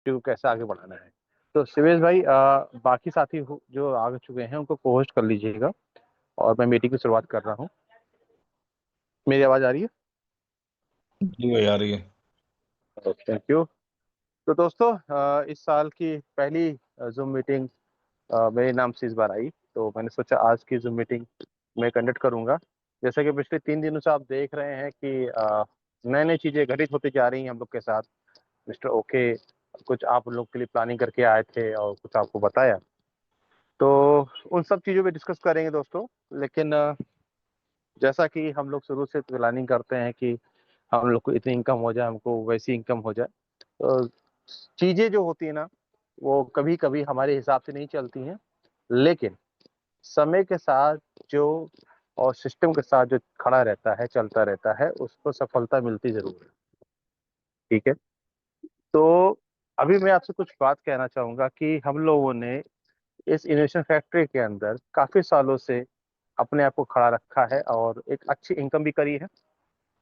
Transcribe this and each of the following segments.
को कैसे आगे बढ़ाना है। तो शिवेश भाई, बाकी साथी जो आ चुके हैं उनको को होस्ट कर लीजिएगा और मैं मीटिंग की शुरुआत कर रहा हूँ। मेरी आवाज़ आ रही है? जी भाई आ रही है। Thank you. तो दोस्तों, इस साल की पहली जूम मीटिंग मेरे नाम से इस बार आई, तो मैंने सोचा आज की जूम मीटिंग मैं कंडक्ट करूंगा। जैसे कि पिछले 3 दिनों से आप देख रहे हैं कि नई नई चीज़ें घटित होती जा रही हैं हम लोग के साथ। मिस्टर ओके कुछ आप लोग के लिए प्लानिंग करके आए थे और कुछ आपको बताया, तो उन सब चीज़ों पे डिस्कस करेंगे दोस्तों। लेकिन जैसा कि हम लोग शुरू से प्लानिंग करते हैं कि हम लोग को इतनी इनकम हो जाए, हमको वैसी इनकम हो जाए, तो चीज़ें जो होती है ना, वो कभी कभी हमारे हिसाब से नहीं चलती हैं। लेकिन समय के साथ जो और सिस्टम के साथ जो खड़ा रहता है, चलता रहता है, उसको सफलता मिलती जरूर है। ठीक है। तो अभी मैं आपसे कुछ बात कहना चाहूंगा कि हम लोगों ने इस इनोवेशन फैक्ट्री के अंदर काफी सालों से अपने आप को खड़ा रखा है और एक अच्छी इनकम भी करी है।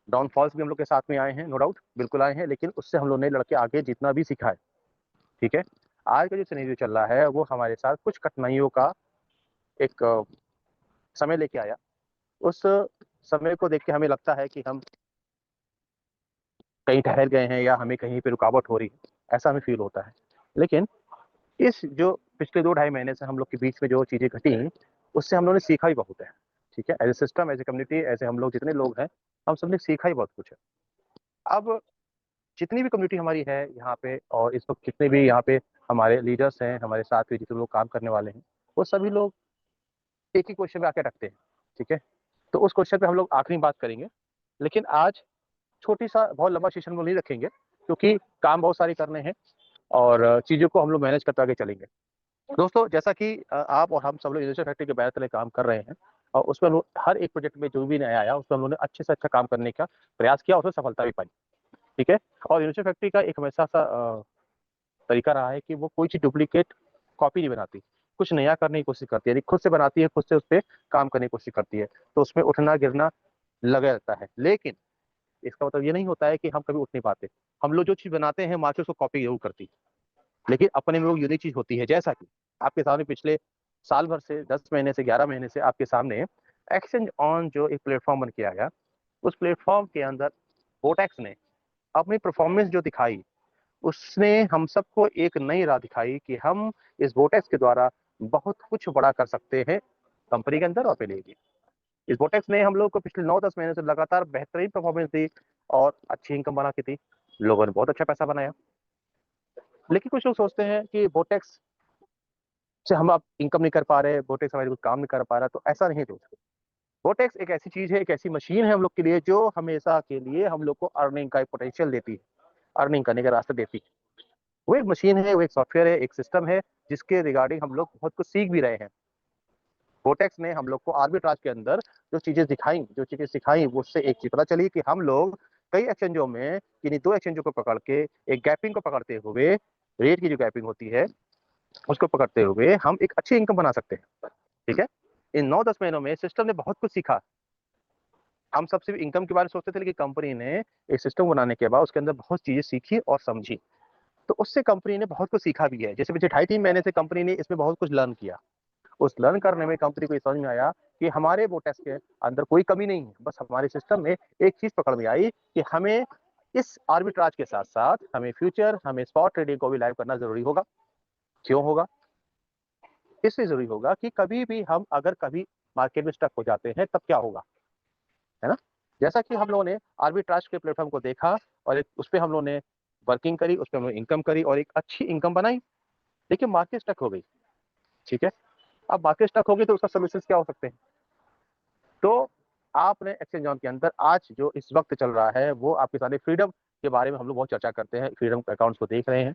डाउनफॉल्स भी हम लोग के साथ में आए हैं, नो डाउट, बिल्कुल आए हैं, लेकिन उससे हम लोग ने लड़के आगे जितना भी सीखा है। ठीक है। आज का जो सिनेरियो चल रहा है वो हमारे साथ कुछ कठिनाइयों का एक समय लेके आया। उस समय को देख के हमें लगता है कि हम कहीं ठहर गए हैं या हमें कहीं पे रुकावट हो रही है, ऐसा हमें फील होता है। लेकिन इस जो पिछले 2 ढाई महीने से हम लोग के बीच में जो चीज़ें घटी, उससे हम लोगों ने सीखा ही बहुत है। ठीक है। As a system, as a community, ऐसे हम लोग जितने लोग हैं, हम सब ने सीखा ही बहुत कुछ है। अब जितनी भी कम्युनिटी हमारी है यहाँ पे, और इस वक्त जितने भी यहाँ पे हमारे लीडर्स हैं, हमारे साथ में जितने लोग काम करने वाले हैं, वो सभी लोग एक ही क्वेश्चन पे आके रखते हैं। ठीक है। तो उस क्वेश्चन पे हम लोग आखिरी बात करेंगे। लेकिन आज छोटी सा बहुत लंबा सेशन को नहीं रखेंगे, क्योंकि काम बहुत सारे करने हैं और चीज़ों को हम लोग मैनेज करते आगे चलेंगे। दोस्तों, जैसा कि आप और हम सब लोग इंडस्ट्रियल फैक्ट्री के बैनर तले काम कर रहे हैं, और उसमें हम लोग हर एक प्रोजेक्ट में जो भी नया आया उसमें हम लोगों ने अच्छे से अच्छा काम करने का प्रयास किया, उसमें सफलता भी पाई। ठीक है। और इंडस्ट्रियल फैक्ट्री का एक हमेशा सा तरीका रहा है कि वो कोई चीज़ डुप्लीकेट कॉपी नहीं बनाती, कुछ नया करने की कोशिश करती है, यदि खुद से बनाती है, खुद से उस पर काम करने की कोशिश करती है, तो उसमें उठना गिरना लगा रहता है। लेकिन इसका मतलब ये नहीं होता है कि हम कभी उठ नहीं पाते। हम लोग जो चीज़ बनाते हैं मार्केट उसको कॉपी जरूर करती है, लेकिन अपने में वो यूनिक चीज़ होती है। जैसा कि आपके सामने पिछले साल भर से, 10 महीने से, 11 महीने से आपके सामने एक्सचेंज ऑन जो एक प्लेटफॉर्म बन के आया, उस प्लेटफॉर्म के अंदर वोटेक्स ने अपनी परफॉर्मेंस जो दिखाई, उसने हम सबको एक नई राह दिखाई कि हम इस वोटेक्स के द्वारा बहुत कुछ बड़ा कर सकते हैं कंपनी के अंदर और पहले भी। इस वोटेक्स ने हम लोग को पिछले 9-10 महीने से लगातार बेहतरीन परफॉर्मेंस दी और अच्छी इनकम बना की थी। लोगों ने बहुत अच्छा पैसा बनाया। लेकिन कुछ लोग सोचते हैं कि वोटेक्स से हम आप इनकम नहीं कर पा रहे, वोटेक्स हमारे कुछ काम नहीं कर पा रहा, तो ऐसा नहीं दोस्तों। वोटेक्स एक ऐसी चीज है, एक ऐसी मशीन है हम लोग के लिए, जो हमेशा के लिए हम लोग को अर्निंग का एक पोटेंशियल देती है, अर्निंग करने का रास्ता देती है। वो एक मशीन है, वो एक सॉफ्टवेयर है, एक सिस्टम है, जिसके रिगार्डिंग हम लोग बहुत कुछ सीख भी रहे हैं। वोटेक्स ने हम लोग को आर्बिट्राज के अंदर जो चीजें दिखाई, जो चीजें सिखाई, उससे एक चीज पता चली कि हम लोग कई एक्सचेंजों में, यानी 2 एक्सचेंजों को पकड़ के, एक गैपिंग को पकड़ते हुए, रेट की जो गैपिंग होती है उसको पकड़ते हुए हम एक अच्छी इनकम बना सकते हैं। ठीक है। इन 9-10 महीनों में सिस्टम ने बहुत कुछ सीखा। हम सब सिर्फ इनकम के बारे में सोचते थे, लेकिन कंपनी ने एक सिस्टम बनाने के बाद उसके अंदर बहुत चीजें सीखी और समझी। तो उससे कंपनी ने बहुत कुछ सीखा भी है। जैसे पिछले 2.5-3 महीने से कंपनी ने इसमें बहुत कुछ लर्न किया। उस लर्न करने में कंपनी को ये समझ में आया कि हमारे वो टेस्ट के अंदर कोई कमी नहीं है, बस हमारे सिस्टम में एक चीज पकड़ में आई कि हमें इस आर्बिट्राज के साथ साथ हमें फ्यूचर, हमें स्पॉट ट्रेडिंग को भी लाइव करना जरूरी होगा। क्यों होगा? इसलिए जरूरी होगा कि कभी भी हम अगर कभी मार्केट में स्टक हो जाते हैं, तब क्या होगा, है ना। जैसा कि हम लोगों ने आर्बिट्राज के प्लेटफॉर्म को देखा और उस पर हम लोगों ने वर्किंग करी, उस पर हम लोग इनकम करी और एक अच्छी इनकम बनाई, लेकिन मार्केट स्टक हो गई। ठीक है। अब मार्केट स्टक होगी तो उसका सोल्यूशन क्या हो सकते हैं? तो आपने एक्सचेंज ऑन के अंदर आज जो इस वक्त चल रहा है, वो आपके सामने फ्रीडम के बारे में हम लोग बहुत चर्चा करते हैं, फ्रीडम अकाउंट्स को देख रहे हैं।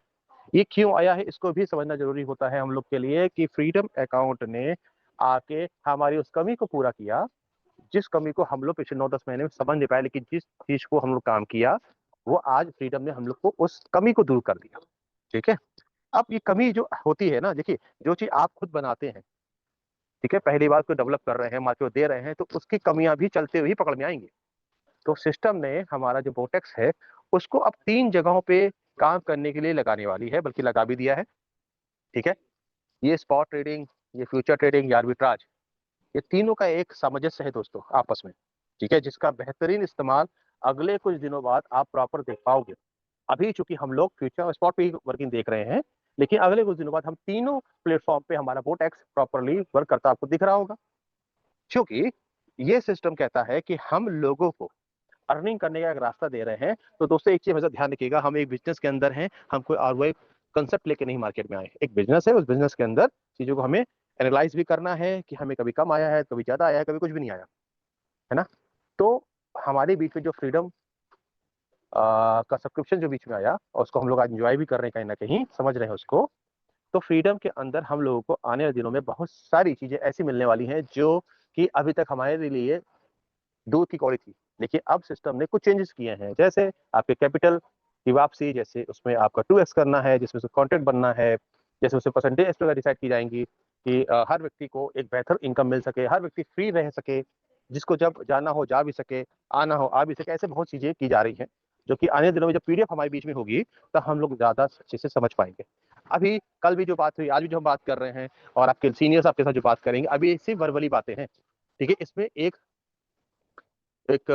ये क्यों आया है, इसको भी समझना जरूरी होता है हम लोग के लिए, कि फ्रीडम अकाउंट ने आके हमारी उस कमी को पूरा किया, जिस कमी को हम लोग पिछले 9-10 महीने में समझ नहीं पाए, लेकिन जिस चीज को हम लोग काम किया, वो आज फ्रीडम ने हम लोग को उस कमी को दूर कर दिया। ठीक है। अब ये कमी जो होती है ना, देखिए, जो चीज आप खुद बनाते हैं, ठीक है, पहली बार को डेवलप कर रहे हैं, मार्केट दे रहे हैं, तो उसकी कमियां भी चलते हुए पकड़ में आएंगी। तो सिस्टम ने हमारा जो बोटेक्स है, उसको अब 3 जगहों पे काम करने के लिए लगाने वाली है, बल्कि लगा भी दिया है। ठीक है, ये स्पॉट ट्रेडिंग, ये फ्यूचर ट्रेडिंग, ये आर्बिट्राज, ये तीनों का एक सामंजस्य है दोस्तों आपस में। ठीक है, जिसका बेहतरीन इस्तेमाल अगले कुछ दिनों बाद आप प्रॉपर देख पाओगे। अभी चूंकि हम लोग फ्यूचर और स्पॉट पे ही वर्किंग देख रहे हैं, लेकिन अगले कुछ दिनों बाद हम तीनों प्लेटफॉर्म पे हमारा बोटेक्स प्रॉपरली वर्क करता आपको दिख रहा होगा। क्योंकि ये सिस्टम कहता है कि हम लोगों को अर्निंग करने का एक रास्ता दे रहे हैं। तो दोस्तों एक चीज हमेशा ध्यान रखिएगा, हम एक बिजनेस के अंदर हैं, हम कोई आरओआई कंसेप्ट लेके नहीं मार्केट में आए। एक बिजनेस है, उस बिजनेस के अंदर चीजों को हमें एनालाइज भी करना है कि हमें कभी कम आया है, कभी ज्यादा आया है, कभी कुछ भी नहीं आया है ना। तो हमारे बीच में जो फ्रीडम का सब्सक्रिप्शन जो बीच में आया, और उसको हम लोग आज इंजॉय भी कर रहे हैं, कहीं ना कहीं समझ रहे हैं उसको। तो फ्रीडम के अंदर हम लोगों को आने वाले दिनों में बहुत सारी चीजें ऐसी मिलने वाली हैं जो कि अभी तक हमारे लिए दूध की कौड़ी थी। लेकिन अब सिस्टम ने कुछ चेंजेस किए हैं, जैसे आपके कैपिटल की वापसी, जैसे उसमें आपका 2x करना है, जिसमें से कॉन्ट्रैक्ट बनना है, जैसे उसमें परसेंटेज इस प्रकार डिसाइड की जाएंगी कि हर व्यक्ति को एक बेहतर इनकम मिल सके, हर व्यक्ति फ्री रह सके, जिसको जब जाना हो जा भी सके, आना हो आ भी सके। ऐसे बहुत चीजें की जा रही हैं जो कि आने दिनों में जब पीडीएफ हमारे बीच में होगी तो हम लोग ज्यादा अच्छे से समझ पाएंगे। अभी कल भी जो बात हुई, आज भी जो हम बात कर रहे हैं, और आपके सीनियर्स आपके साथ जो बात करेंगे, अभी सिर्फ वर्बली बातें हैं। ठीक है, इसमें एक एक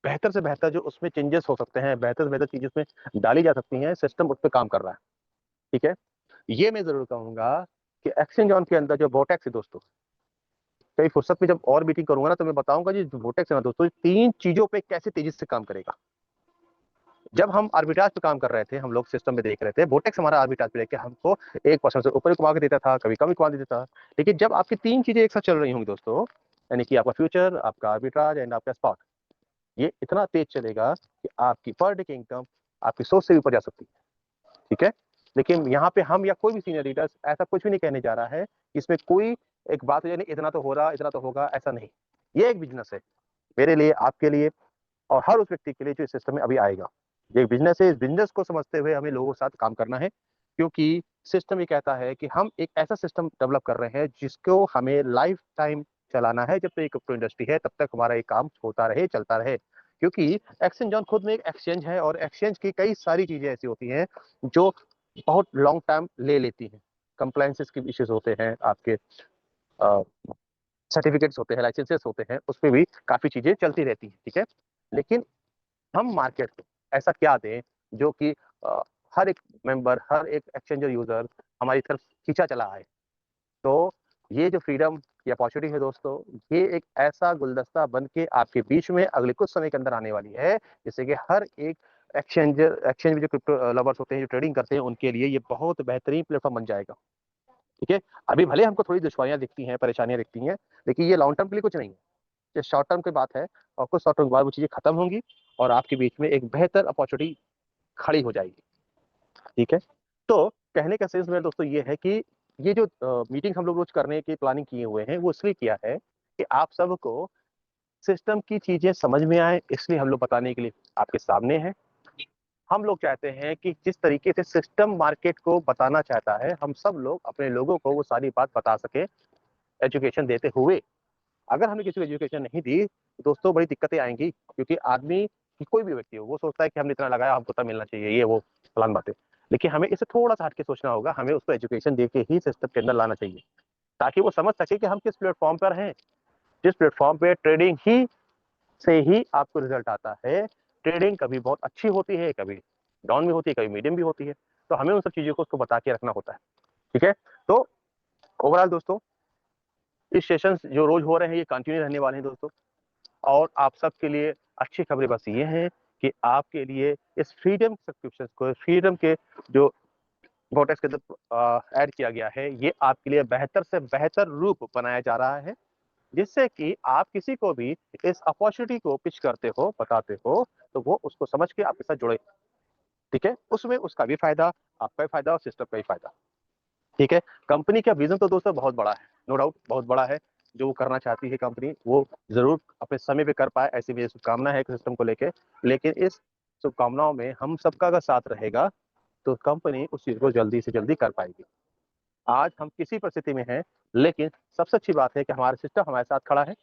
बेहतर से बेहतर जो उसमें चेंजेस हो सकते हैं, बेहतर से बेहतर चीजें उसमें डाली जा सकती हैं, सिस्टम उस पर काम कर रहा है। ठीक है, ये मैं जरूर कहूंगा कि एक्सचेंज ऑन के अंदर जो बोटेक्स है दोस्तों, कई फुर्सत में जब और मीटिंग करूंगा ना तो मैं बताऊंगा जी बोटेक्स है ना दोस्तों, तीन चीजों पे कैसे तेजी से काम करेगा। जब हम आर्बिट्राज पे काम कर रहे थे, हम लोग सिस्टम में देख रहे थे, बोटेक्स हमारा आर्बिट्राज पे लेके हमको 1% से ऊपर कमा के देता था, कभी कम कमा देता था। लेकिन जब आपकी तीन चीजें एक साथ चल रही होंगी दोस्तों, यानी कि आपका फ्यूचर, आपका आर्बिट्राज एंड आपका स्पॉट, ये इतना तेज चलेगा कि आपकी पर डे की इनकम आपकी सोच से भी ऊपर जा सकती है। ठीक है, लेकिन यहाँ पे हम या कोई भी सीनियर लीडर्स ऐसा कुछ भी नहीं कहने जा रहा है, इसमें कोई एक बात हो, यानी इतना तो हो रहा, इतना तो होगा, ऐसा नहीं। ये एक बिजनेस है, मेरे लिए, आपके लिए, और हर उस व्यक्ति के लिए जो इस सिस्टम में अभी आएगा। ये एक बिजनेस है, इस बिजनेस को समझते हुए हमें लोगों के साथ काम करना है। क्योंकि सिस्टम ये कहता है कि हम एक ऐसा सिस्टम डेवलप कर रहे हैं जिसको हमें लाइफ टाइम चलाना है। जब तक ये क्रिप्टो इंडस्ट्री है तब तक हमारा ये काम होता रहे, चलता रहे। क्योंकि एक्सचेंज ऑन खुद में एक एक्सचेंज है, और एक्सचेंज की कई सारी चीजें ऐसी होती हैं जो बहुत लॉन्ग टाइम ले लेती हैं। कंप्लायंसेस के इश्यूज होते हैं, आपके सर्टिफिकेट्स होते हैं, लाइसेंसेस होते हैं, उसमें भी काफी चीजें चलती रहती हैं। ठीक है, लेकिन हम मार्केट को ऐसा क्या दें जो कि हर एक मेंबर, हर एक एक्सचेंजर यूजर हमारी तरफ खींचा चला आए। तो ये जो फ्रीडम की अपॉर्चुनिटी है दोस्तों, ये एक ऐसा गुलदस्ता बन के आपके बीच में अगले कुछ समय के अंदर आने वाली है, जिससे कि हर एक एक्सचेंज में जो क्रिप्टो लवर्स होते हैं, जो ट्रेडिंग करते हैं, उनके लिए ये बहुत बेहतरीन प्लेटफॉर्म बन जाएगा। ठीक है, अभी भले हमको थोड़ी दुश्वारियां दिखती हैं, परेशानियां दिखती हैं, लेकिन ये लॉन्ग टर्म के लिए कुछ नहीं है, ये शॉर्ट टर्म की बात है। और कुछ शॉर्ट टर्म के बाद वो चीजें खत्म होंगी और आपके बीच में एक बेहतर अपॉर्चुनिटी खड़ी हो जाएगी। ठीक है, तो कहने का सेंस मेरे दोस्तों ये है कि ये जो मीटिंग हम लोग रोज करने की प्लानिंग किए हुए हैं, वो इसलिए किया है कि आप सबको सिस्टम की चीजें समझ में आए, इसलिए हम लोग बताने के लिए आपके सामने हैं। हम लोग चाहते हैं कि जिस तरीके से सिस्टम मार्केट को बताना चाहता है, हम सब लोग अपने लोगों को वो सारी बात बता सके एजुकेशन देते हुए। अगर हमने किसी को एजुकेशन नहीं दी तो दोस्तों बड़ी दिक्कतें आएंगी, क्योंकि आदमी की कोई भी व्यक्ति हो, वो सोचता है कि हमने इतना लगाया, हमको तब मिलना चाहिए, ये वो फलान बातें। लेकिन हमें इसे थोड़ा सा हटके सोचना होगा, हमें उसको एजुकेशन दे के ही सिस्टम के अंदर लाना चाहिए, ताकि वो समझ सके कि हम किस प्लेटफॉर्म पर हैं, जिस प्लेटफॉर्म पे ट्रेडिंग ही से ही आपको रिजल्ट आता है। ट्रेडिंग कभी बहुत अच्छी होती है, कभी डाउन भी होती है, कभी मीडियम भी होती है। तो हमें उन सब चीजों को उसको बता के रखना होता है। ठीक है, तो ओवरऑल दोस्तों, इस सेशन जो रोज हो रहे हैं ये कंटिन्यू रहने वाले हैं दोस्तों। और आप सबके लिए अच्छी खबरें बस ये हैं कि आपके लिए इस फ्रीडम सब्सक्रिप्शन को, फ्रीडम के जो वोटेक्स के अंदर ऐड किया गया है, ये आपके लिए बेहतर से बेहतर रूप बनाया जा रहा है, जिससे कि आप किसी को भी इस अपॉर्चुनिटी को पिच करते हो, बताते हो, तो वो उसको समझ के आपके साथ जुड़े। ठीक है, उसमें उसका भी फायदा, आपका भी फायदा और सिस्टम का भी फायदा। ठीक है, कंपनी का विजन तो दोस्तों बहुत बड़ा है, नो डाउट बहुत बड़ा है। जो वो करना चाहती है कंपनी, वो जरूर अपने समय पे कर पाए, ऐसी मेरी शुभकामना है सिस्टम को लेके। लेकिन इस शुभकामनाओं में हम सबका अगर साथ रहेगा तो कंपनी उस चीज को जल्दी से जल्दी कर पाएगी। आज हम किसी परिस्थिति में हैं, लेकिन सबसे अच्छी बात है कि हमारा सिस्टम हमारे साथ खड़ा है,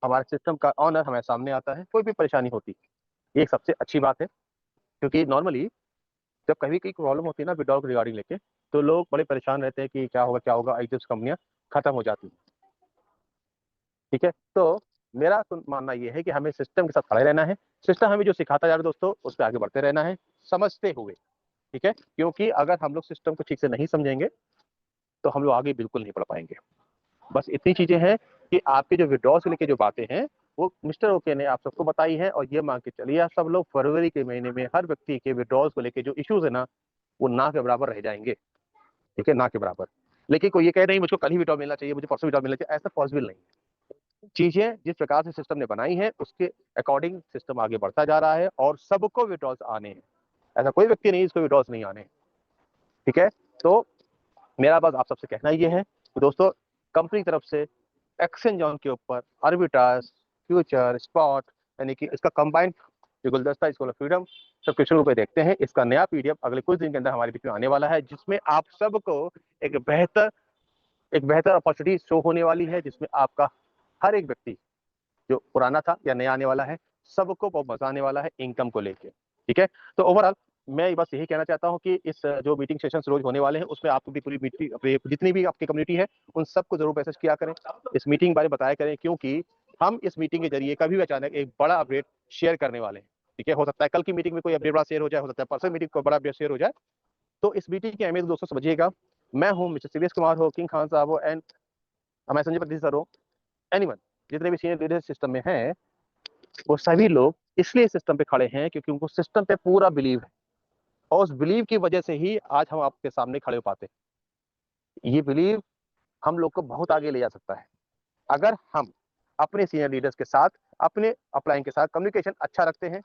हमारे सिस्टम का ऑनर हमारे सामने आता है, कोई भी परेशानी होती है, ये सबसे अच्छी बात है। क्योंकि नॉर्मली जब कभी कोई प्रॉब्लम होती है ना विड्रॉल रिगार्डिंग लेके, तो लोग बड़े परेशान रहते हैं कि क्या होगा क्या होगा, एक दिन कंपनियां खत्म हो जाती हैं। ठीक है, तो मेरा मानना यह है कि हमें सिस्टम के साथ खड़े रहना है। सिस्टम हमें जो सिखाता जा रहा है दोस्तों, उस पर आगे बढ़ते रहना है समझते हुए। ठीक है, क्योंकि अगर हम लोग सिस्टम को ठीक से नहीं समझेंगे तो हम लोग आगे बिल्कुल नहीं बढ़ पाएंगे। बस इतनी चीजें हैं कि आपके जो विड्रॉल से लेके जो बातें हैं वो मिस्टर ओके ने आप सबको बताई है, और ये मान के चलिए आप सब लोग फरवरी के महीने में हर व्यक्ति के विड्रॉल को लेके जो इश्यूज है ना, वो ना के बराबर रह जाएंगे। ठीक है, ना के बराबर। लेकिन कोई ये कहे नहीं मुझको कल ही विड्रॉल मिलना चाहिए, मुझे परसों विड्रॉल मिलना चाहिए, ऐसा पॉसिबल नहीं। चीजें जिस प्रकार से सिस्टम ने बनाई है उसके अकॉर्डिंग सिस्टम आगे बढ़ता जा रहा है और सबको विड्रॉल्स आने हैं। ऐसा कोई व्यक्ति नहीं जिसको विड्रॉल्स नहीं आने। ठीक है, तो मेरा बस आप सबसे कहना ये है कि दोस्तों कंपनी की तरफ से एक्सचेंज ऑन के ऊपर आर्बिट्राज, फ्यूचर, स्पॉट, यानी कि इसका कंबाइंड जो गुलदस्ता इसको फ्रीडम सब्सक्रिप्शन रुपए देखते हैं, इसका नया पीडीएफ अगले कुछ दिन के अंदर हमारे बीच में आने वाला है, जिसमें आप सबको एक बेहतर अपॉर्चुनिटी शो होने वाली है, जिसमें आपका हर एक व्यक्ति जो पुराना था या नया आने वाला है, सबको बहुत मजा आने वाला है इनकम को लेके। ठीक है, तो ओवरऑल मैं बस यही कहना चाहता हूँ कि इस जो मीटिंग सेशंस रोज होने वाले हैं उसमें आपको भी पूरी मीटिंग जितनी भी आपकी कम्युनिटी है उन सबको जरूर मैसेज किया करें, इस मीटिंग के बारे में बताया करें, क्योंकि हम इस मीटिंग के जरिए कभी भी अचानक एक बड़ा अपडेट शेयर करने वाले हैं। ठीक है, हो सकता है कल की मीटिंग में कोई अपडेट बड़ा शेयर हो जाए, हो सकता है परसों मीटिंग को बड़ा अपडेट शेयर हो जाए। तो इस मीटिंग की अहमियत दोस्तों समझिएगा। मैं हूँ मिस्टर सीवीएस कुमार हो, किंग खान साहब हो, एंड मैं संजय प्रति सर हो, एनीवन, जितने भी सीनियर लीडर सिस्टम में हैं वो सभी लोग इसलिए सिस्टम पे खड़े हैं क्योंकि उनको सिस्टम पे पूरा बिलीव है, और उस बिलीव की वजह से ही आज हम आपके सामने खड़े हो पाते हैं। ये बिलीव हम लोग को बहुत आगे ले जा सकता है अगर हम अपने सीनियर लीडर्स के साथ, अपने अपलाइन के साथ कम्युनिकेशन अच्छा रखते हैं,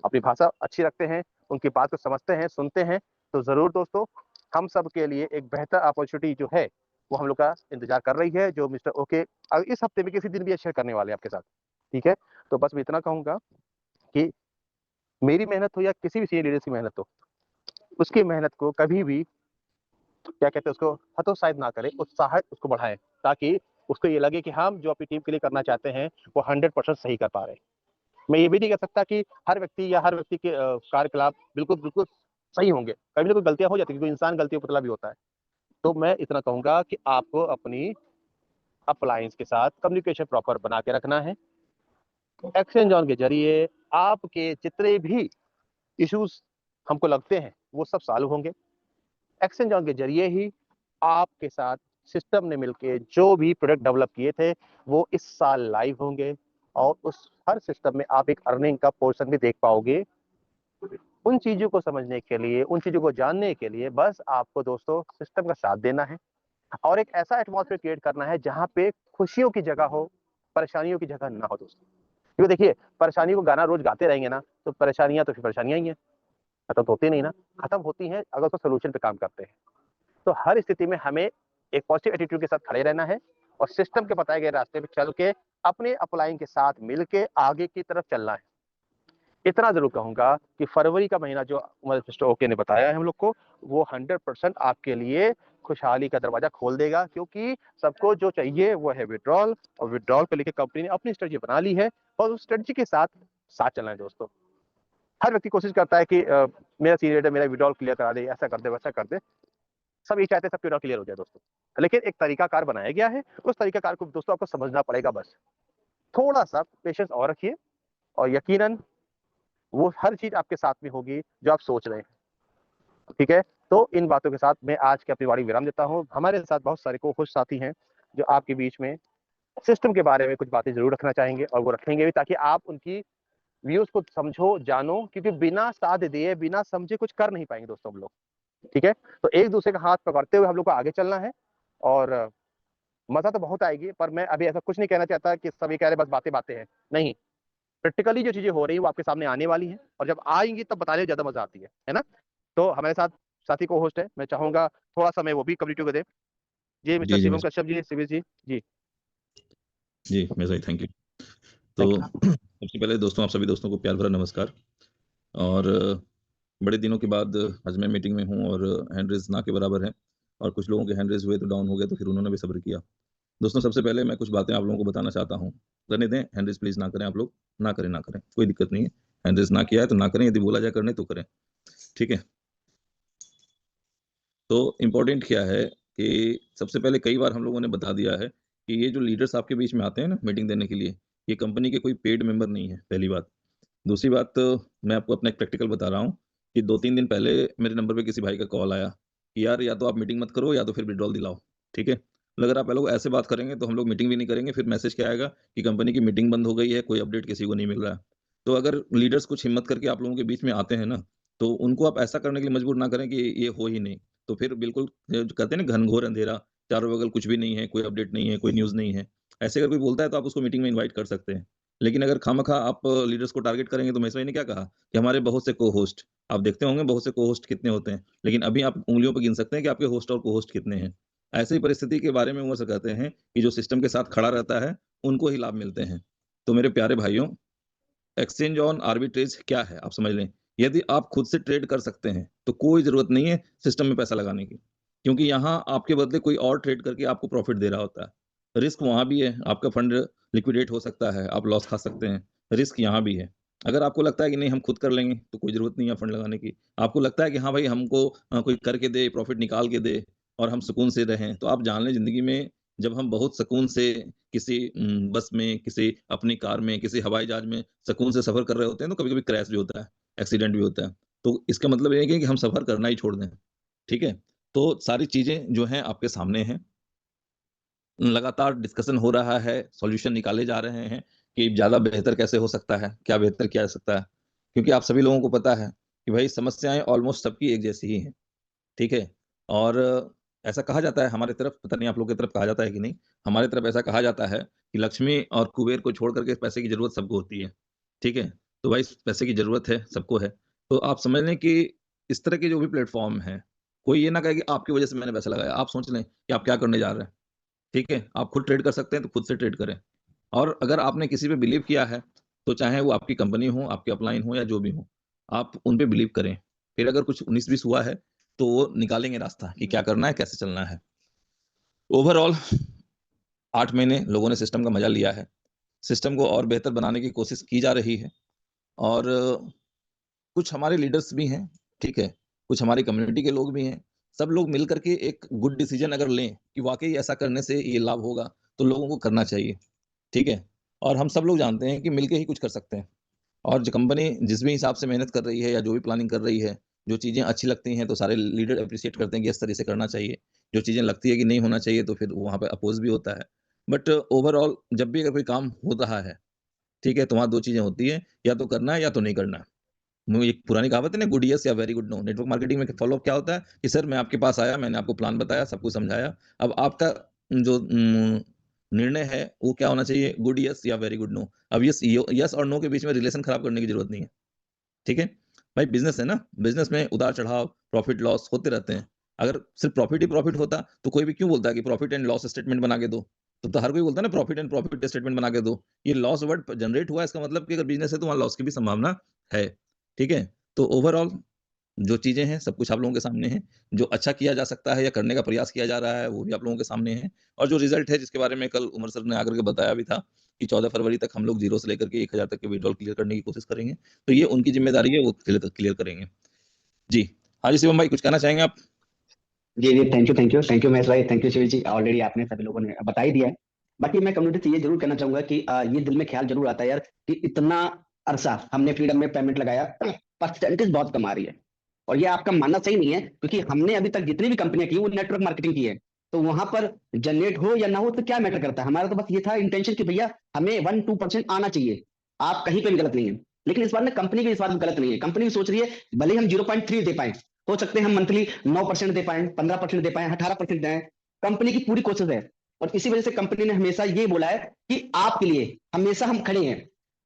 अपनी भाषा अच्छी रखते हैं, उनकी बात को समझते हैं, सुनते हैं, तो जरूर दोस्तों हम सब के लिए एक बेहतर अपॉर्चुनिटी जो है वो हम लोग का इंतजार कर रही है, जो मिस्टर ओके इस हफ्ते में किसी दिन भी शेयर करने वाले हैं आपके साथ। ठीक है, तो बस मैं इतना कहूंगा कि मेरी मेहनत हो या किसी भी सीनियर लीडर की मेहनत हो, उसकी मेहनत को कभी भी क्या कहते हैं उसको हतोत्साहित ना करें, उत्साहित उसको बढ़ाएं, ताकि उसको ये लगे कि हम जो अपनी टीम के लिए करना चाहते हैं वो 100% सही कर पा रहे हैं। मैं ये भी नहीं कह सकता कि हर व्यक्ति के कार्यकलाप बिल्कुल बिल्कुल सही होंगे, कभी ना कोई गलतियां हो जाती है, क्योंकि इंसान गलतियों पुतला भी होता है। तो मैं इतना कहूंगा कि आपको अपनी अप्लायंस के साथ कम्युनिकेशन प्रॉपर बना के रखना है। एक्सचेंज ऑन के जरिए आपके जितने भी इश्यूज हमको लगते हैं वो सब सॉल्व होंगे। एक्सचेंज ऑन के जरिए ही आपके साथ सिस्टम ने मिलके जो भी प्रोडक्ट डेवलप किए थे वो इस साल लाइव होंगे, और उस हर सिस्टम में आप एक अर्निंग का पोर्शन भी देख पाओगे। उन चीजों को समझने के लिए, उन चीजों को जानने के लिए बस आपको दोस्तों सिस्टम का साथ देना है, और एक ऐसा एटमॉस्फेयर क्रिएट करना है जहाँ पे खुशियों की जगह हो, परेशानियों की जगह ना हो दोस्तों। क्योंकि देखिए परेशानी को गाना रोज गाते रहेंगे ना तो परेशानियां तो फिर परेशानियां ही हैं, खत्म होती नहीं ना। खत्म होती हैं अगर उसको सोल्यूशन पे काम करते हैं। तो हर स्थिति में हमें एक पॉजिटिव एटीट्यूड के साथ खड़े रहना है, और सिस्टम के बताए गए रास्ते पे चल के अपने अपलाइन के साथ मिलके आगे की तरफ चलना है। इतना जरूर कहूंगा कि फरवरी का महीना जो मिस्टर ओके ने बताया है हम लोग को, वो 100% आपके लिए खुशहाली का दरवाजा खोल देगा, क्योंकि सबको जो चाहिए वो है विड्रॉल, और विड्रॉल को लेकर कंपनी ने अपनी स्ट्रेटजी बना ली है, और उस स्ट्रेटजी के साथ साथ चलना है दोस्तों। हर व्यक्ति कोशिश करता है कि मेरा सीनियर मेरा विड्रॉल क्लियर करा दे, ऐसा कर दे वैसा कर दे। सब ये चाहते हैं सबके विड्रॉल क्लियर हो जाए दोस्तों, लेकिन एक तरीकाकार बनाया गया है, उस तरीकाकार को दोस्तों आपको समझना पड़ेगा। बस थोड़ा सा पेशेंस और रखिए, और यकीनन वो हर चीज आपके साथ में होगी जो आप सोच रहे हैं। ठीक है, तो इन बातों के साथ मैं आज की अपनी वाणी विराम देता हूँ। हमारे साथ बहुत सारे को खुश साथी हैं जो आपके बीच में सिस्टम के बारे में कुछ बातें जरूर रखना चाहेंगे, और वो रखेंगे भी, ताकि आप उनकी व्यूज को समझो, जानो, क्योंकि बिना साथ दिए, बिना समझे कुछ कर नहीं पाएंगे दोस्तों हम लोग। ठीक है, तो एक दूसरे का हाथ पकड़ते हुए हम लोग को आगे चलना है, और मजा तो बहुत आएगी, पर मैं अभी ऐसा कुछ नहीं कहना चाहता कि सभी कह रहे बस बातें बातें हैं, नहीं। प्रैक्टिकली जो चीजें हो रही है वो आपके सामने आने वाली हैं, और जब आएंगी तब बताने में ज्यादा मजा आती है ना। तो हमारे साथ साथी को होस्ट है, मैं चाहूंगा थोड़ा समय वो भी कम्युनिटी को दे। जी मिस्टर जी जी शिवम कश्यप जी, सीवी जी। जी जी मैं सही, थैंक यू। तो थैंक यू। सबसे पहले दोस्तों, आप सभी दोस्तों को प्यार भरा नमस्कार। और बड़े दिनों के बाद आज मैं मीटिंग में हूँ, और हैंड रेज ना के बराबर है, और कुछ लोगों के हैंड रेज हुए तो डाउन हो गए, तो फिर उन्होंने भी सब्र किया। दोस्तों, सबसे पहले मैं कुछ बातें आप लोगों को बताना चाहता हूँ। रहने दें, हैंड रेज प्लीज ना करें, आप लोग ना करें, कोई दिक्कत नहीं है। हैंड रेज ना किया है तो ना करें, यदि बोला जाए करने तो करें, ठीक है। तो इम्पोर्टेंट क्या है कि सबसे पहले कई बार हम लोगों ने बता दिया है कि ये जो लीडर्स आपके बीच में आते हैं ना मीटिंग देने के लिए, ये कंपनी के कोई पेड मेंबर नहीं है, पहली बात। दूसरी बात, मैं आपको अपना एक प्रैक्टिकल बता रहा हूँ कि 2-3 दिन पहले मेरे नंबर पे किसी भाई का कॉल आया कि यार या तो आप मीटिंग मत करो या तो फिर विथड्रॉल दिलाओ, ठीक है? मतलब अगर आप लोग ऐसे बात करेंगे तो हम लोग मीटिंग भी नहीं करेंगे, फिर मैसेज क्या आएगा कि कंपनी की मीटिंग बंद हो गई है, कोई अपडेट किसी को नहीं मिल रहा है। तो अगर लीडर्स कुछ हिम्मत करके आप लोगों के बीच में आते हैं ना, तो उनको आप ऐसा करने के लिए मजबूर ना करें कि ये हो ही नहीं। तो फिर बिल्कुल जो कहते हैं ना घनघोर अंधेरा, चारों बगल कुछ भी नहीं है, कोई अपडेट नहीं है, कोई न्यूज़ नहीं है। ऐसे अगर कोई बोलता है तो आप उसको मीटिंग में इनवाइट कर सकते हैं। लेकिन अगर खामखा आप लीडर्स को टारगेट करेंगे तो महेश ने क्या कहा कि हमारे बहुत से को-होस्ट, आप देखते होंगे बहुत से को-होस्ट कितने होते हैं, लेकिन अभी आप उँगलियों पे गिन सकते हैं कि आपके होस्ट और को-होस्ट कितने हैं। ऐसे ही परिस्थिति के बारे में उमर से कहते हैं कि जो सिस्टम के साथ खड़ा रहता है, उनको ही लाभ मिलते हैं। तो मेरे प्यारे भाइयों, एक्सचेंज ऑन आर्बिट्रेज क्या है? आप समझ लें। यदि आप खुद से ट्रेड कर सकते हैं, तो कोई ज़रूरत नहीं है सिस्टम में पैसा लगाने की। क्योंकि यहाँ आपके बदले कोई और ट्रेड करके आपको प्रॉफ़िट दे रहा होता है। रिस्क वहाँ भी है, आपका फंड लिक्विडेट हो सकता है, आप लॉस खा सकते हैं, रिस्क यहाँ भी है। अगर आपको लगता है कि नहीं हम खुद कर लेंगे, तो कोई ज़रूरत नहीं है फंड लगाने की। आपको लगता है कि हाँ भाई हमको कोई करके दे, प्रॉफ़िट निकाल के दे और हम सुकून से रहें, तो आप जान लें ज़िंदगी में जब हम बहुत सुकून से किसी बस में, किसी अपनी कार में, किसी हवाई जहाज में सुकून से सफ़र कर रहे होते हैं, तो कभी-कभी क्रैश भी होता है, एक्सीडेंट भी होता है। तो इसका मतलब ये है कि हम सफ़र करना ही छोड़ दें, ठीक है? तो सारी चीज़ें जो हैं आपके सामने हैं। लगातार डिस्कशन हो रहा है, सॉल्यूशन निकाले जा रहे हैं कि ज़्यादा बेहतर कैसे हो सकता है, क्या बेहतर किया जा सकता है। क्योंकि आप सभी लोगों को पता है कि भई समस्याएँ ऑलमोस्ट सबकी एक जैसी ही हैं, ठीक है? और ऐसा कहा जाता है हमारी तरफ, पता नहीं आप लोगों की तरफ कहा जाता है कि नहीं? हमारी तरफ ऐसा कहा जाता है कि लक्ष्मी और कुबेर को छोड़ कर के पैसे की ज़रूरत सबको होती है, ठीक है? तो भाई पैसे की ज़रूरत है, सबको है। तो आप समझ लें कि इस तरह के जो भी प्लेटफ़ॉर्म हैं, कोई ये ना कहे कि आपकी वज़ह से मैंने पैसा लगाया। आप सोच लें कि आप क्या करने जा रहे हैं, ठीक है? आप खुद ट्रेड कर सकते हैं, तो खुद से ट्रेड करें। और अगर आपने किसी पे बिलीव किया है, तो चाहे वो आपकी कंपनी हो, आपके अपलाइन हो या जो भी हो, आप उन पे बिलीव करें। फिर अगर कुछ 19-20 हुआ है, तो वो निकालेंगे रास्ता कि क्या करना है, कैसे चलना है। ओवरऑल 8 महीने लोगों ने सिस्टम का मज़ा लिया है। सिस्टम को और बेहतर बनाने की कोशिश की जा रही है और कुछ हमारे लीडर्स भी हैं, ठीक है? कुछ हमारी कम्युनिटी के लोग भी हैं। सब लोग मिल कर के एक गुड डिसीज़न अगर लें कि वाक़ई ऐसा करने से ये लाभ होगा, तो लोगों को करना चाहिए, ठीक है? और हम सब लोग जानते हैं कि मिलके ही कुछ कर सकते हैं। और जो कंपनी जिस भी हिसाब से मेहनत कर रही है या जो भी प्लानिंग कर रही है, जो चीज़ें अच्छी लगती हैं तो सारे लीडर एप्रिशिएट करते हैं कि इस तरह से करना चाहिए। जो चीज़ें लगती है कि नहीं होना चाहिए तो फिर वहाँ पे अपोज़ भी होता है। बट ओवरऑल जब भी अगर कोई काम हो रहा है, ठीक है? तो वहाँ 2 चीज़ें होती हैं, या तो करना है या तो नहीं करना है। वो एक पुरानी कहावत है ना, गुड येस या very good no. Network marketing में फ़ॉलो अप क्या होता है कि सर मैं आपके पास आया, मैंने आपको प्लान बताया, सब कुछ समझाया। अब आपका जो निर्णय है वो क्या होना चाहिए, गुड येस या वेरी गुड नो। अब येस और नो के बीच में रिलेशन खराब करने की ज़रूरत नहीं है। ठीक है? भाई बिज़नेस है ना, बिज़नेस में उतार-चढ़ाव, प्रॉफ़िट लॉस होते रहते हैं। अगर सिर्फ़ प्रॉफ़िट ही प्रॉफ़िट होता, तो कोई भी क्यों बोलता है कि प्रॉफ़िट एंड लॉस स्टेटमेंट बना के दो? तो हर कोई बोलता है ना प्रॉफ़िट एंड प्रॉफ़िट स्टेटमेंट बना के दो। ये लॉस वर्ड जनरेट हुआ है, इसका मतलब कि अगर बिज़नेस है तो वहाँ लॉस की भी संभावना है। ठीक है? तो ओवरऑल जो चीज़ें हैं, सब कुछ आप लोगों के सामने है। जो अच्छा किया जा सकता है या करने का प्रयास किया जा रहा है, वो भी आप लोगों के सामने है। और जो रिज़ल्ट है, जिसके बारे में कल उमर सर ने आकर के बताया भी था कि 14 फरवरी तक हम लोग 0 से लेकर के 1000 तक के विथड्रॉल क्लियर करने की कोशिश करेंगे। तो ये उनकी ज़िम्मेदारी है, वो क्लियर क्लियर करेंगे। जी। हाँ जी, शिवम भाई कुछ कहना चाहेंगे आप? जी जी, थैंक यू महेश भाई, thank you Shiv ji. Already आपने सभी लोगों ने बता ही दिया है। बाकी मैं कम्युनिटी से ये जरूर कहना चाहूंगा कि ये दिल में ख्याल जरूर आता है यार कि इतना अरसा हमने फ्रीडम में पेमेंट लगाया, परसेंटेज बहुत कम आ रही है। और ये आपका मानना सही नहीं है, क्योंकि हमने अभी तक जितनी भी कंपनियां की वो नेटवर्क मार्केटिंग की है। तो वहां पर जनरेट हो या ना हो तो क्या मैटर करता है, हमारा तो बस ये था इंटेंशन कि भैया हमें 1-2% आना चाहिए। आप कहीं पे भी गलत नहीं है। लेकिन इस बार ना कंपनी भी इस बात में गलत नहीं है। कंपनी भी सोच रही है भले ही हम 0.3 दे पाए, हो सकते हैं हम मंथली 9% दे पाए, 15% दे पाए, 18% दें। कंपनी की पूरी कोशिश है। और इसी वजह से कंपनी ने हमेशा ये बोला है कि आपके लिए हमेशा हम खड़े हैं।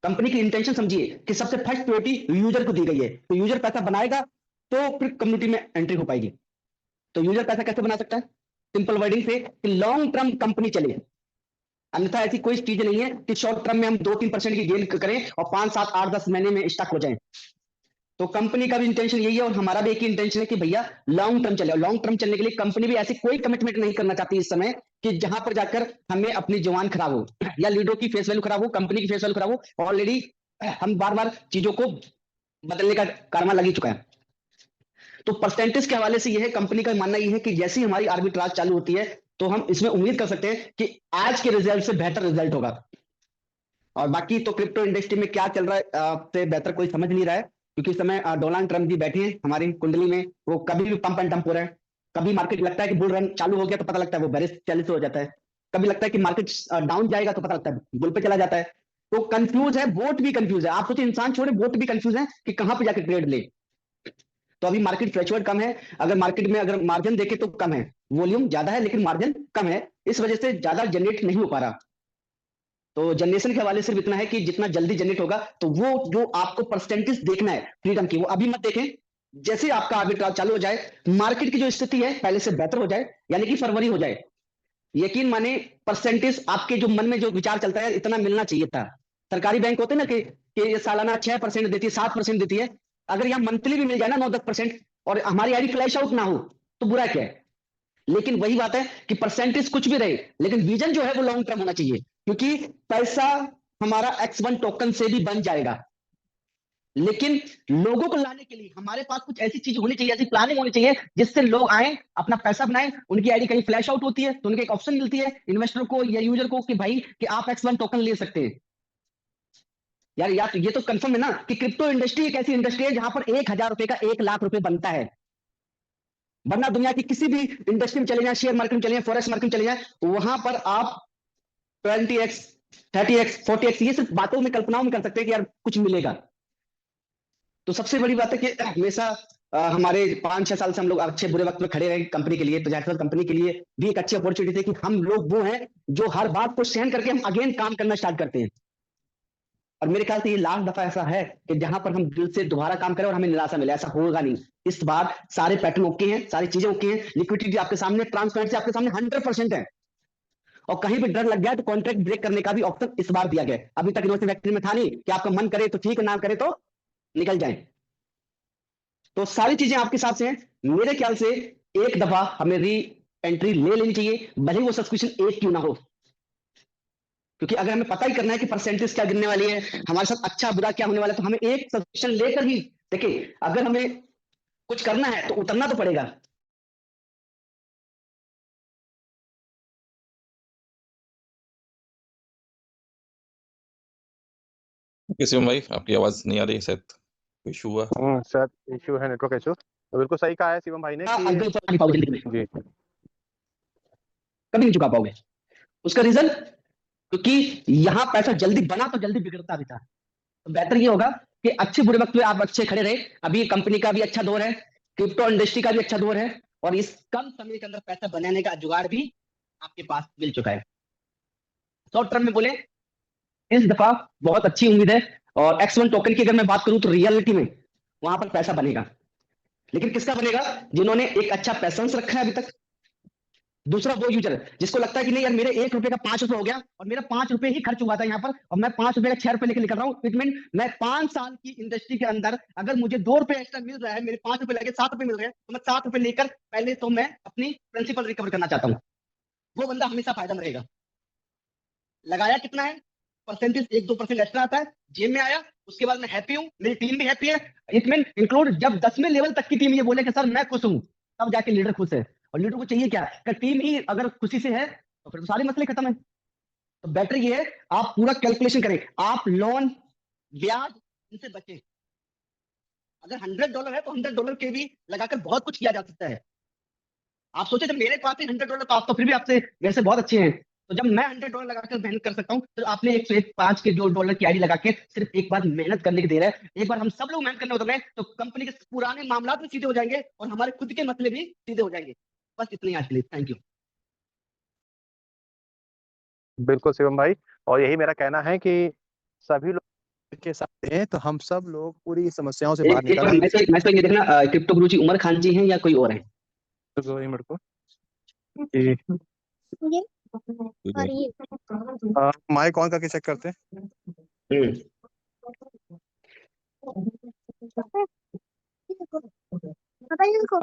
कंपनी की इंटेंशन समझिए कि सबसे फर्स्ट प्रायोरिटी यूजर को दी गई है। तो यूजर पैसा बनाएगा तो फिर कम्युनिटी में एंट्री हो पाएगी। तो यूजर पैसा कैसे बना सकता है? सिंपल वर्डिंग से कि लॉन्ग टर्म कंपनी चले। अन्यथा ऐसी कोई चीज नहीं है कि शॉर्ट टर्म में हम 2-3% की गेन करें और 5-7-8-10 महीने में स्टक हो जाएं। तो कंपनी का भी इंटेंशन यही है और हमारा भी एक ही इंटेंशन है कि भैया लॉन्ग टर्म चले। लॉन्ग टर्म चलने के लिए कंपनी भी ऐसी कोई कमिटमेंट नहीं करना चाहती इस समय कि जहां पर जाकर हमें अपनी जवान खराब हो या लीडर की फेस वैल्यू खराब हो, कंपनी की फेस वैल्यू खराब हो। ऑलरेडी हम बार बार चीजों को बदलने का कारनामा लग ही चुका है। तो परसेंटेज के हवाले से यह है, कंपनी का मानना यह है कि जैसे ही हमारी आर्बिट्राज चालू होती है तो हम इसमें उम्मीद कर सकते हैं कि आज के रिजल्ट से बेहतर रिजल्ट होगा। और बाकी तो क्रिप्टो इंडस्ट्री में क्या चल रहा है से बेहतर कोई समझ नहीं रहा है, क्योंकि इस समय डोनाल्ड ट्रम्प जी बैठे हैं हमारी कुंडली में, वो कभी भी पंप एंड डंप हो रहा है। कभी मार्केट लगता है कि बुल रन चालू हो गया तो पता लगता है वो बेरिश 40 हो जाता है, कभी लगता है कि मार्केट डाउन जाएगा तो पता लगता है बुल पे चला जाता है। तो कंफ्यूज है, बोट भी कंफ्यूज है। आप सोचिए, इंसान छोड़े बोट भी कंफ्यूज है कि कहां पे जाके ट्रेड ले। तो अभी मार्केट फ्लैशवर्ड कम है, अगर मार्केट में अगर मार्जिन देखे तो कम है, वॉल्यूम ज्यादा है लेकिन मार्जिन कम है, इस वजह से ज्यादा जनरेट नहीं हो पा रहा। तो जनरेशन के हवाले सिर्फ इतना है कि जितना जल्दी जनरेट होगा तो वो जो आपको परसेंटेज देखना है फ्रीडम की, वो अभी मत देखें। जैसे आपका आर्बिट्राज चालू हो जाए, मार्केट की जो स्थिति है पहले से बेहतर हो जाए, यानी कि फरवरी हो जाए, यकीन माने परसेंटेज आपके जो मन में जो विचार चलता है इतना मिलना चाहिए था। सरकारी बैंक होते हैं ना कि ये सालाना 6% देती है, 7% देती है, अगर यहाँ मंथली भी मिल जाए ना 9-10% और हमारी आईडी फ्लैश आउट ना हो तो बुरा क्या है। लेकिन वही बात है कि परसेंटेज कुछ भी रहे लेकिन विजन जो है वो लॉन्ग टर्म होना चाहिए, क्योंकि पैसा हमारा X1 टोकन से भी बन जाएगा, लेकिन लोगों को लाने के लिए हमारे पास कुछ ऐसी चीज होनी चाहिए, ऐसी प्लानिंग होनी चाहिए जिससे लोग आए, अपना पैसा बनाएं। उनकी आईडी कहीं फ्लैश आउट होती है तो उनके एक ऑप्शन मिलती है इन्वेस्टर को या यूजर को कि भाई कि आप X1 टोकन ले सकते हैं। यार ये तो कंफर्म है ना कि क्रिप्टो इंडस्ट्री एक ऐसी इंडस्ट्री है जहां पर 1,000 रुपए का 1 लाख रुपए बनता है। वरना दुनिया की किसी भी इंडस्ट्री में चले जाए, शेयर मार्केट में चले जाए, फॉरेक्स मार्केट में चले जाए, वहां पर आप 20x 30x 40x ये सिर्फ बातों में कल्पनाओं में कर सकते हैं कि यार कुछ मिलेगा। तो सबसे बड़ी बात है कि हमेशा हमारे 5-6 साल से हम लोग अच्छे बुरे वक्त में खड़े रहे कंपनी के लिए, तो जाहिर कंपनी के लिए भी एक अच्छी अपॉर्चुनिटी थी कि हम लोग वो हैं जो हर बात को सहन करके हम अगेन काम करना स्टार्ट करते हैं। और मेरे ख्याल से ये लास्ट दफा ऐसा है कि जहां पर हम दिल से दोबारा काम करें और हमें निराशा मिले, ऐसा होगा नहीं। इस बार सारे पैटर्न ओके हैं, सारी चीजें ओके हैं, लिक्विडिटी आपके सामने, ट्रांसपेरेंसी आपके सामने 100% है, और कहीं भी डर लग गया तो कॉन्ट्रैक्ट ब्रेक करने का भी ऑप्शन इस बार दिया गया। अभी तक इन्वेस्टमेंट फैक्ट्री में था नहीं कि आपका मन करे तो ठीक है, ना करे तो निकल जाए। तो सारी चीजें आपके साथ से हैं। मेरे ख्याल से एक दफा हमें री एंट्री ले लेनी चाहिए, भले वो सब्सक्रिप्शन एक क्यों ना हो, क्योंकि अगर हमें पता ही करना है कि परसेंटेज क्या गिरने वाली है, हमारे साथ अच्छा बुरा क्या होने वाला है, तो हमें एक सब्सक्रिप्शन लेकर ही देखिए, अगर हमें कुछ करना है तो उतरना तो पड़ेगा। शिवम भाई, आपकी आवाज नहीं आ रही, शायद कोई इशू हुआ। सर इशू है, नेटवर्क इशू। तो बिल्कुल सही कहा है शिवम भाई ने कि आगे ऊपर नहीं पाओगे जिंदगी में, जी कभी नहीं चुका पाओगे। उसका रीजन, क्योंकि यहां पैसा जल्दी बना तो जल्दी बिगड़ता भी था। तो बेहतर ये होगा कि अच्छे बुरे वक्त में आप अच्छे खड़े रहे। अभी कंपनी का भी अच्छा दौर है, क्रिप्टो इंडस्ट्री का भी अच्छा दौर है, और इस कम समय के अंदर पैसा बनाने का जुगाड़ भी आपके पास मिल चुका है। शॉर्ट टर्म में बोले इस दफा बहुत अच्छी उम्मीद है। और X1 टोकन की अगर मैं बात करूं तो रियलिटी में वहां पर पैसा बनेगा, लेकिन किसका बनेगा? जिन्होंने एक अच्छा पैसेंस रखा है अभी तक। दूसरा वो यूजर जिसको लगता है कि नहीं यार मेरे 1 रुपए का 5 रुपए हो गया और मेरा 5 रुपए ही खर्च हुआ था यहाँ पर, और मैं 5 रुपए का 6 रुपए लेकर निकल रहा हूँ। इट मीन मैं 5 साल की इंडस्ट्री के अंदर अगर मुझे 2 रुपए एक्स्ट्रा मिल रहा है, मेरे 5 रुपए लगे 7 रुपए मिल रहे हैं, तो मैं 7 रुपए लेकर पहले तो मैं अपनी प्रिंसिपल रिकवर करना चाहता हूँ। वो बंदा हमेशा फायदा में रहेगा। लगाया कितना है, परसेंटेज 1-2% एक्स्ट्रा आता है, जेब में आया, उसके बाद मैं हैप्पी हूँ, मेरी टीम भी हैप्पी है। इट मीन इंक्लूड जब 10वें लेवल तक की टीम ये बोले कि सर मैं खुश हूँ, तब जाके लीडर खुश है। और लीडर को चाहिए क्या? अगर टीम ही अगर खुशी से है तो फिर तो सारे मसले खत्म है। तो बेटर ये है आप पूरा कैलकुलेशन करें, आप लोन ब्याज इनसे बचें। अगर $100 है तो $100 के भी लगाकर बहुत कुछ किया जा सकता है। आप सोचे जब मेरे पास ही $100 तो आप तो फिर भी आपसे मेरे से बहुत अच्छे हैं, तो जब मैं $100 लगाकर मेहनत कर सकता हूँ तो आपने 105 के जो डॉलर की आईडी लगा के सिर्फ एक बार मेहनत करने की देर है। एक बार हम सब लोग मेहनत करने उतर रहे हैं तो कंपनी के पुराने मामला भी सीधे हो जाएंगे और हमारे खुद के मसले भी सीधे हो जाएंगे। बस इतनी आज के लिए, थैंक यू। बिल्कुल शिवम भाई, और यही मेरा कहना है कि सभी लोग के साथ हैं तो हम सब लोग पूरी समस्याओं से बाहर एक बार निकल मैसेज ये देखना, क्रिप्टो गुरु जी उमर खान जी हैं या कोई और है? आए मेरे को कि और ये माइक ऑन करके चेक करते हैं।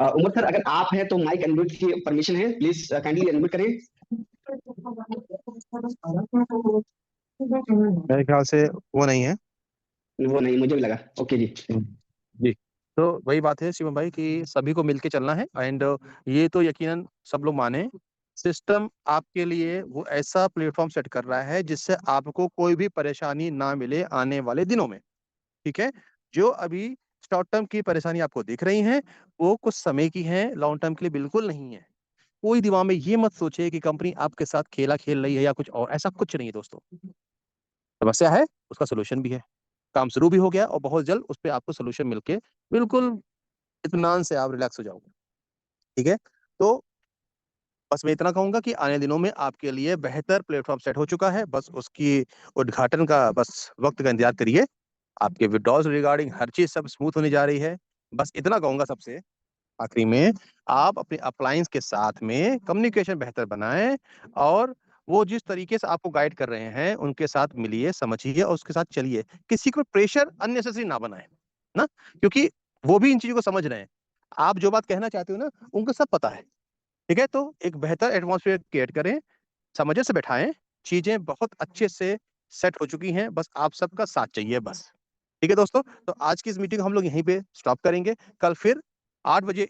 उमर सर अगर आप हैं तो माइक अनम्यूट की परमिशन है, प्लीज काइंडली अनम्यूट करें। मेरे ख्याल से वो नहीं है। वो नहीं, मुझे भी लगा। ओके जी। जी तो वही बात है शिवम भाई कि सभी को मिलके चलना है एंड ये तो यकीनन सब लोग माने, सिस्टम आपके लिए वो ऐसा प्लेटफॉर्म सेट कर रहा है जिससे आपको कोई भी परेशानी ना मिले आने वाले दिनों में। ठीक है? जो अभी शॉर्ट टर्म की परेशानी आपको दिख रही है, वो कुछ समय की है, लॉन्ग टर्म के लिए बिल्कुल नहीं है। कोई दिमाग में ये मत सोचिए कि कंपनी आपके साथ खेला खेल रही है या कुछ और, ऐसा कुछ नहीं है दोस्तों। समस्या है, उसका सॉल्यूशन भी है। काम शुरू भी हो गया और बहुत जल्द उस पे आपको सॉल्यूशन मिलके बिल्कुल इत्मीनान से आप रिलैक्स हो जाओगे। ठीक है? तो बस मैं इतना कहूँगा कि आने दिनों में आपके लिए बेहतर प्लेटफ़ॉर्म सेट हो चुका है। बस उसकी उद्घाटन का बस वक़्त का इंतज़ार करिए। आपके विथड्रॉल्स रिगार्डिंग हर चीज़ सब स्मूथ होने जा रही है। बस इतना कहूँगा सबसे आखिरी में, आप अपने अप्लायंस के साथ में कम्युनिकेशन बेहतर बनाएँ और वो जिस तरीके से आपको गाइड कर रहे हैं, उनके साथ मिलिए, समझिए और उसके साथ चलिए। किसी को प्रेशर अननेसेसरी ना बनाएँ, ना? क्योंकि वो भी इन चीज़ों को समझ रहे हैं। आप जो बात कहना चाहते हो ना, उनको सब पता है। ठीक है? तो एक बेहतर एटमॉस्फेयर क्रिएट करें, समझे से बैठाएँ, चीज़ें बहुत अच्छे से सेट हो चुकी हैं, बस आप सबका साथ चाहिए बस। ठीक है दोस्तों? तो आज की इस मीटिंग हम लोग यहीं पे स्टॉप करेंगे। कल फिर 8 बजे